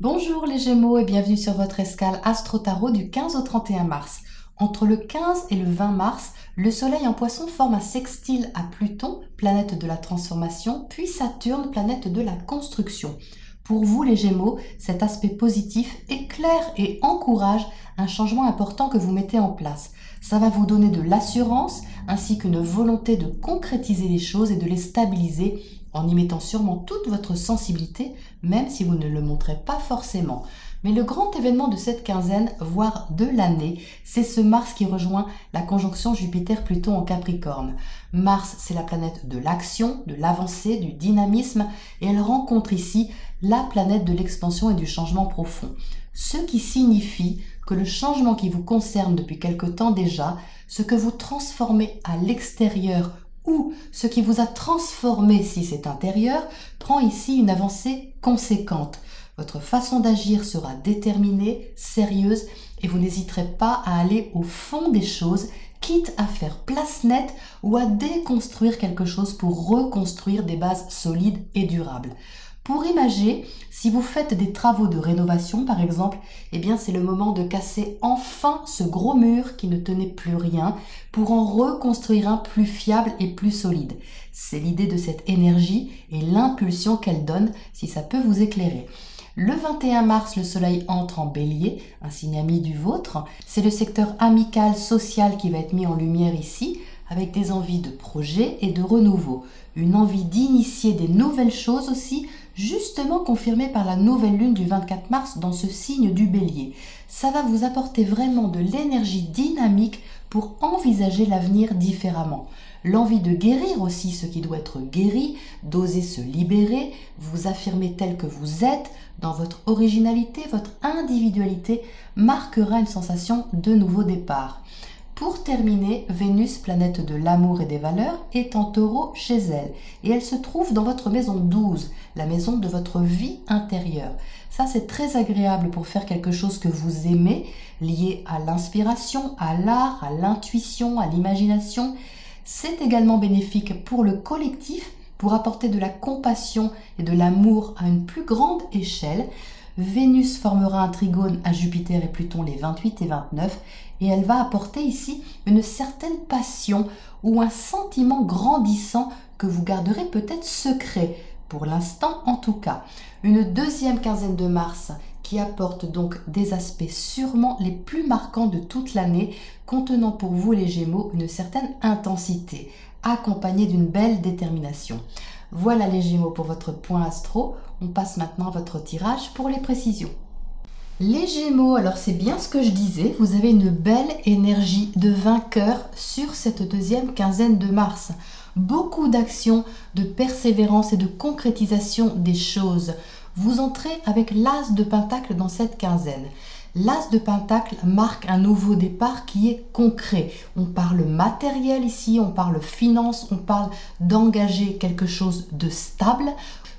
Bonjour les Gémeaux et bienvenue sur votre escale Astro Tarot du 15 au 31 mars. Entre le 15 et le 20 mars, le Soleil en Poisson forme un sextile à Pluton, planète de la transformation, puis Saturne, planète de la construction. Pour vous les Gémeaux, cet aspect positif éclaire et encourage un changement important que vous mettez en place. Ça va vous donner de l'assurance ainsi qu'une volonté de concrétiser les choses et de les stabiliser en y mettant sûrement toute votre sensibilité, même si vous ne le montrez pas forcément. Mais le grand événement de cette quinzaine, voire de l'année, c'est ce Mars qui rejoint la conjonction Jupiter-Pluton en Capricorne. Mars, c'est la planète de l'action, de l'avancée, du dynamisme, et elle rencontre ici la planète de l'expansion et du changement profond. Ce qui signifie que le changement qui vous concerne depuis quelque temps déjà, ce que vous transformez à l'extérieur ou ce qui vous a transformé si c'est intérieur, prend ici une avancée conséquente. Votre façon d'agir sera déterminée, sérieuse et vous n'hésiterez pas à aller au fond des choses, quitte à faire place nette ou à déconstruire quelque chose pour reconstruire des bases solides et durables. Pour imager, si vous faites des travaux de rénovation par exemple, eh bien c'est le moment de casser enfin ce gros mur qui ne tenait plus rien pour en reconstruire un plus fiable et plus solide. C'est l'idée de cette énergie et l'impulsion qu'elle donne, si ça peut vous éclairer. Le 21 mars, le Soleil entre en Bélier, un signe ami du vôtre. C'est le secteur amical, social qui va être mis en lumière ici, avec des envies de projet et de renouveau. Une envie d'initier des nouvelles choses aussi, justement confirmée par la nouvelle lune du 24 mars dans ce signe du Bélier. Ça va vous apporter vraiment de l'énergie dynamique pour envisager l'avenir différemment. L'envie de guérir aussi ce qui doit être guéri, d'oser se libérer, vous affirmer tel que vous êtes, dans votre originalité, votre individualité, marquera une sensation de nouveau départ. Pour terminer, Vénus, planète de l'amour et des valeurs, est en Taureau chez elle et elle se trouve dans votre maison 12, la maison de votre vie intérieure. Ça, c'est très agréable pour faire quelque chose que vous aimez, lié à l'inspiration, à l'art, à l'intuition, à l'imagination. C'est également bénéfique pour le collectif, pour apporter de la compassion et de l'amour à une plus grande échelle. Vénus formera un trigone à Jupiter et Pluton les 28 et 29 et elle va apporter ici une certaine passion ou un sentiment grandissant que vous garderez peut-être secret, pour l'instant en tout cas. Une deuxième quinzaine de mars qui apporte donc des aspects sûrement les plus marquants de toute l'année, contenant pour vous les Gémeaux une certaine intensité, accompagnée d'une belle détermination. Voilà les Gémeaux pour votre point astro. On passe maintenant à votre tirage pour les précisions. Les Gémeaux, alors c'est bien ce que je disais, vous avez une belle énergie de vainqueur sur cette deuxième quinzaine de mars. Beaucoup d'actions, de persévérance et de concrétisation des choses. Vous entrez avec l'As de Pentacle dans cette quinzaine. L'As de Pentacle marque un nouveau départ qui est concret. On parle matériel ici, on parle finance, on parle d'engager quelque chose de stable,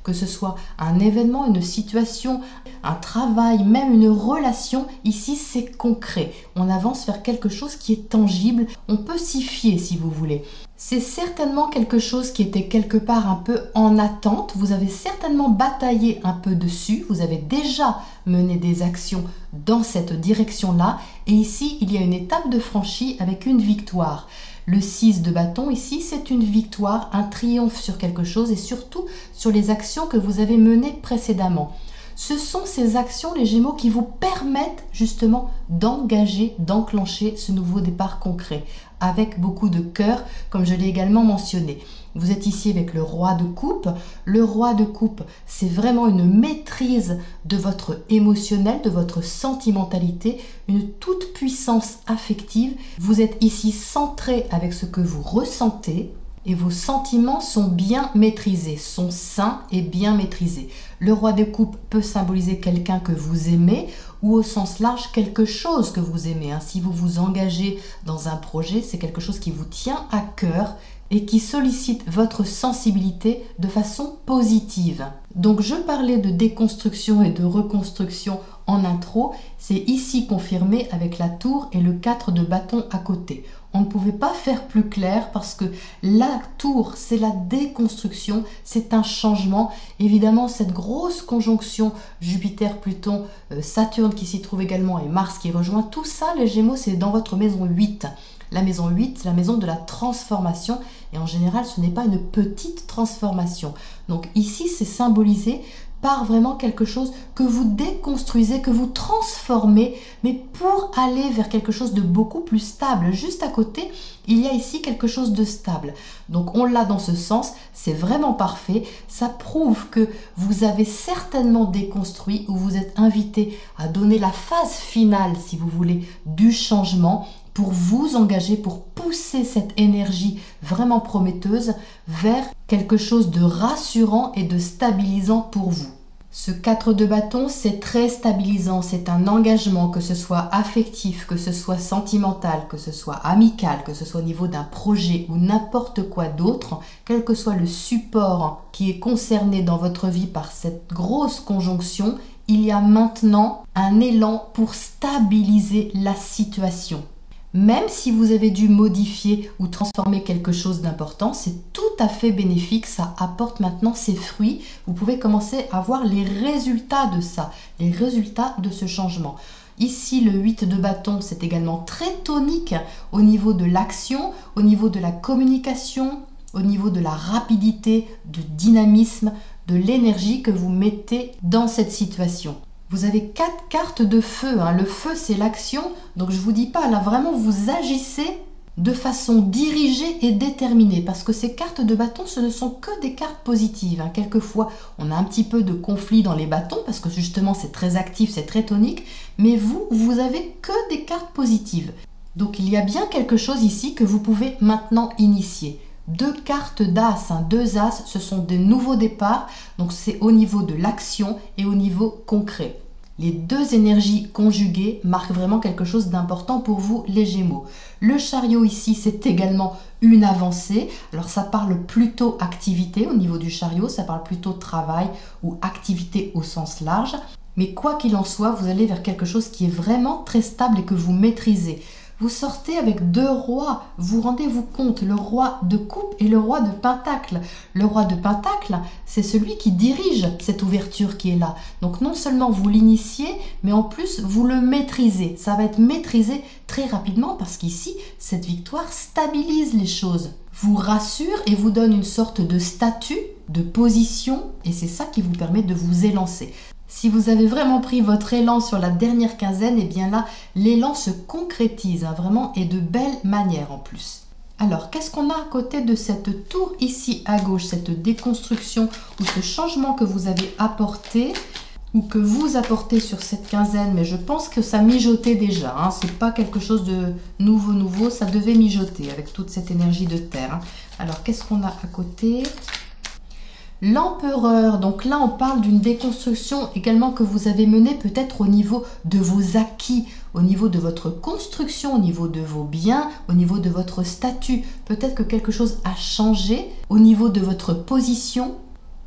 que ce soit un événement, une situation, un travail, même une relation. Ici, c'est concret. On avance vers quelque chose qui est tangible. On peut s'y fier si vous voulez. C'est certainement quelque chose qui était quelque part un peu en attente. Vous avez certainement bataillé un peu dessus. Vous avez déjà mené des actions dans cette direction-là. Et ici, il y a une étape de franchie avec une victoire. Le 6 de bâton ici, c'est une victoire, un triomphe sur quelque chose et surtout sur les actions que vous avez menées précédemment. Ce sont ces actions, les Gémeaux, qui vous permettent justement d'engager, d'enclencher ce nouveau départ concret, avec beaucoup de cœur, comme je l'ai également mentionné. Vous êtes ici avec le roi de coupe. Le roi de coupe, c'est vraiment une maîtrise de votre émotionnel, de votre sentimentalité, une toute puissance affective. Vous êtes ici centré avec ce que vous ressentez. Et vos sentiments sont bien maîtrisés, sont sains et bien maîtrisés. Le roi de coupe peut symboliser quelqu'un que vous aimez ou au sens large quelque chose que vous aimez. Si vous vous engagez dans un projet, c'est quelque chose qui vous tient à cœur et qui sollicite votre sensibilité de façon positive. Donc je parlais de déconstruction et de reconstruction en intro, c'est ici confirmé avec la tour et le 4 de bâton à côté. On ne pouvait pas faire plus clair parce que la tour, c'est la déconstruction, c'est un changement. Évidemment, cette grosse conjonction Jupiter, Pluton, Saturne qui s'y trouve également et Mars qui rejoint, tout ça, les Gémeaux, c'est dans votre maison 8. La maison 8, c'est la maison de la transformation et en général, ce n'est pas une petite transformation. Donc ici, c'est symbolisé par vraiment quelque chose que vous déconstruisez, que vous transformez, mais pour aller vers quelque chose de beaucoup plus stable. Juste à côté, il y a ici quelque chose de stable. Donc on l'a dans ce sens, c'est vraiment parfait. Ça prouve que vous avez certainement déconstruit ou vous êtes invité à donner la phase finale, si vous voulez, du changement pour vous engager, pour pousser cette énergie vraiment prometteuse vers quelque chose de rassurant et de stabilisant pour vous. Ce 4 de bâton, c'est très stabilisant, c'est un engagement, que ce soit affectif, que ce soit sentimental, que ce soit amical, que ce soit au niveau d'un projet ou n'importe quoi d'autre, quel que soit le support qui est concerné dans votre vie par cette grosse conjonction, il y a maintenant un élan pour stabiliser la situation. Même si vous avez dû modifier ou transformer quelque chose d'important, c'est tout à fait bénéfique, ça apporte maintenant ses fruits. Vous pouvez commencer à voir les résultats de ça, les résultats de ce changement. Ici, le 8 de bâton, c'est également très tonique au niveau de l'action, au niveau de la communication, au niveau de la rapidité, du dynamisme, de l'énergie que vous mettez dans cette situation. Vous avez 4 cartes de feu. Le feu, c'est l'action. Donc, je ne vous dis pas, là, vraiment, vous agissez de façon dirigée et déterminée. Parce que ces cartes de bâton, ce ne sont que des cartes positives. Quelquefois, on a un petit peu de conflit dans les bâtons parce que justement, c'est très actif, c'est très tonique. Mais vous avez que des cartes positives. Donc, il y a bien quelque chose ici que vous pouvez maintenant initier. 2 cartes d'as, 2 as, ce sont des nouveaux départs, donc c'est au niveau de l'action et au niveau concret. Les 2 énergies conjuguées marquent vraiment quelque chose d'important pour vous, les Gémeaux. Le chariot ici, c'est également une avancée. Alors ça parle plutôt activité au niveau du chariot, ça parle plutôt travail ou activité au sens large. Mais quoi qu'il en soit, vous allez vers quelque chose qui est vraiment très stable et que vous maîtrisez. Vous sortez avec 2 rois, vous rendez-vous compte, le roi de coupe et le roi de pentacle. Le roi de pentacle, c'est celui qui dirige cette ouverture qui est là. Donc non seulement vous l'initiez, mais en plus vous le maîtrisez. Ça va être maîtrisé très rapidement parce qu'ici, cette victoire stabilise les choses, vous rassure et vous donne une sorte de statut, de position, et c'est ça qui vous permet de vous élancer. Si vous avez vraiment pris votre élan sur la dernière quinzaine, et bien là, l'élan se concrétise vraiment et de belle manière en plus. Alors, qu'est-ce qu'on a à côté de cette tour ici à gauche, cette déconstruction ou ce changement que vous avez apporté ou que vous apportez sur cette quinzaine, mais je pense que ça mijotait déjà, c'est pas quelque chose de nouveau, ça devait mijoter avec toute cette énergie de terre. Alors, qu'est-ce qu'on a à côté ? L'empereur, donc là on parle d'une déconstruction également que vous avez menée peut-être au niveau de vos acquis, au niveau de votre construction, au niveau de vos biens, au niveau de votre statut. Peut-être que quelque chose a changé au niveau de votre position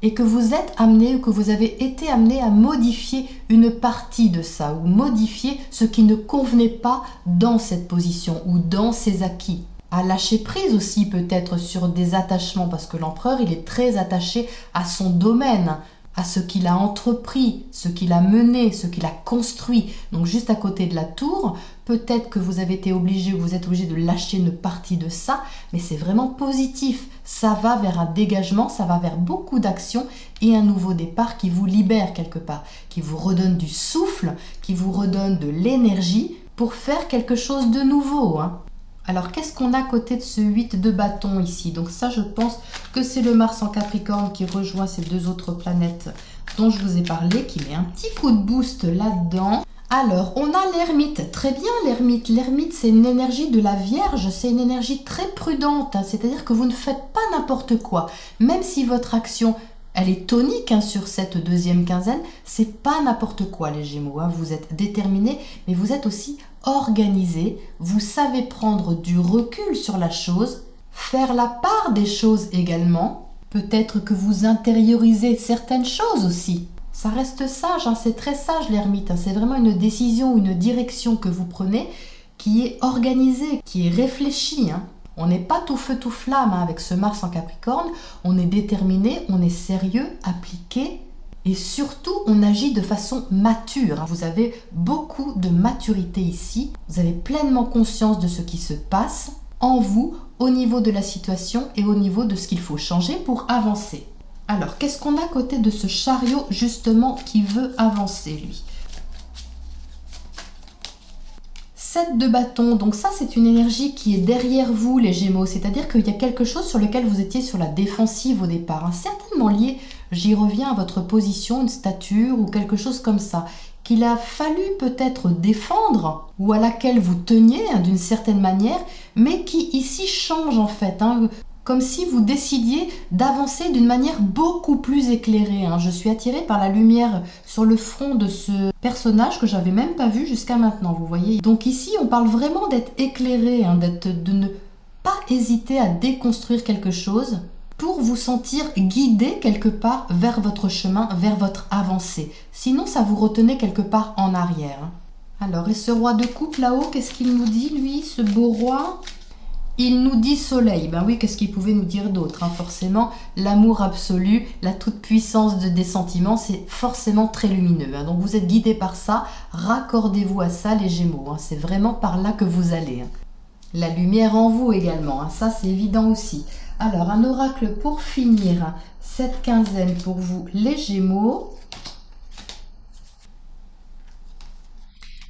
et que vous êtes amené ou que vous avez été amené à modifier une partie de ça ou modifier ce qui ne convenait pas dans cette position ou dans ces acquis. À lâcher prise aussi peut-être sur des attachements parce que l'empereur il est très attaché à son domaine, à ce qu'il a entrepris, ce qu'il a mené, ce qu'il a construit. Donc juste à côté de la tour, peut-être que vous avez été obligé ou vous êtes obligé de lâcher une partie de ça, mais c'est vraiment positif. Ça va vers un dégagement, ça va vers beaucoup d'actions et un nouveau départ qui vous libère quelque part, qui vous redonne du souffle, qui vous redonne de l'énergie pour faire quelque chose de nouveau. Alors, qu'est-ce qu'on a à côté de ce 8 de bâton ici? Donc ça, je pense que c'est le Mars en Capricorne qui rejoint ces 2 autres planètes dont je vous ai parlé, qui met un petit coup de boost là-dedans. Alors, on a l'ermite. Très bien, l'ermite. L'ermite, c'est une énergie de la Vierge. C'est une énergie très prudente. C'est-à-dire que vous ne faites pas n'importe quoi. Même si votre action, elle est tonique sur cette 2e quinzaine, c'est pas n'importe quoi, les Gémeaux. Vous êtes déterminés, mais vous êtes aussi organisé, vous savez prendre du recul sur la chose, faire la part des choses également, peut-être que vous intériorisez certaines choses aussi. Ça reste sage, hein, c'est très sage l'ermite, hein, c'est vraiment une décision, une direction que vous prenez qui est organisée, qui est réfléchie. Hein. On n'est pas tout feu tout flamme hein, avec ce Mars en Capricorne, on est déterminé, on est sérieux, appliqué et surtout on agit de façon mature. Hein. Vous avez beaucoup de maturité ici, vous avez pleinement conscience de ce qui se passe en vous, au niveau de la situation et au niveau de ce qu'il faut changer pour avancer. Alors, qu'est-ce qu'on a à côté de ce chariot, justement, qui veut avancer, lui? 7 de bâton, donc ça, c'est une énergie qui est derrière vous, les Gémeaux. C'est-à-dire qu'il y a quelque chose sur lequel vous étiez sur la défensive au départ. Hein. Certainement lié, j'y reviens, à votre position, une stature ou quelque chose comme ça. Qu'il a fallu peut-être défendre ou à laquelle vous teniez hein, d'une certaine manière, mais qui ici change en fait. Hein. Comme si vous décidiez d'avancer d'une manière beaucoup plus éclairée. Hein. Je suis attirée par la lumière sur le front de ce personnage que j'avais même pas vu jusqu'à maintenant, vous voyez. Donc ici, on parle vraiment d'être éclairé, hein, de ne pas hésiter à déconstruire quelque chose pour vous sentir guidé quelque part vers votre chemin, vers votre avancée. Sinon, ça vous retenait quelque part en arrière. Hein. Alors, et ce roi de coupe là-haut, qu'est-ce qu'il nous dit, lui, ce beau roi ? Il nous dit soleil. Ben oui, qu'est-ce qu'il pouvait nous dire d'autre hein? Forcément, l'amour absolu, la toute-puissance des sentiments, c'est forcément très lumineux. Hein. Donc vous êtes guidés par ça, raccordez-vous à ça les Gémeaux. Hein. C'est vraiment par là que vous allez. Hein. La lumière en vous également, hein. Ça c'est évident aussi. Alors, un oracle pour finir, hein. Cette quinzaine pour vous les Gémeaux.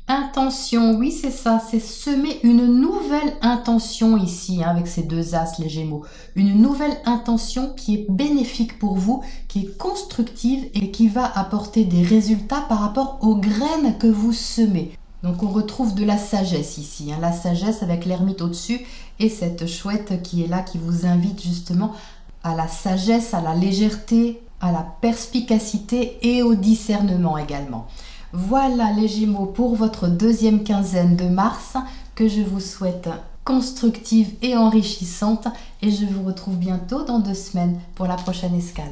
Intention, oui c'est ça, c'est semer une nouvelle intention ici hein, avec ces deux as les Gémeaux. Une nouvelle intention qui est bénéfique pour vous, qui est constructive et qui va apporter des résultats par rapport aux graines que vous semez. Donc on retrouve de la sagesse ici, hein, la sagesse avec l'ermite au-dessus et cette chouette qui est là, qui vous invite justement à la sagesse, à la légèreté, à la perspicacité et au discernement également. Voilà les Gémeaux pour votre deuxième quinzaine de mars que je vous souhaite constructive et enrichissante et je vous retrouve bientôt dans 2 semaines pour la prochaine escale.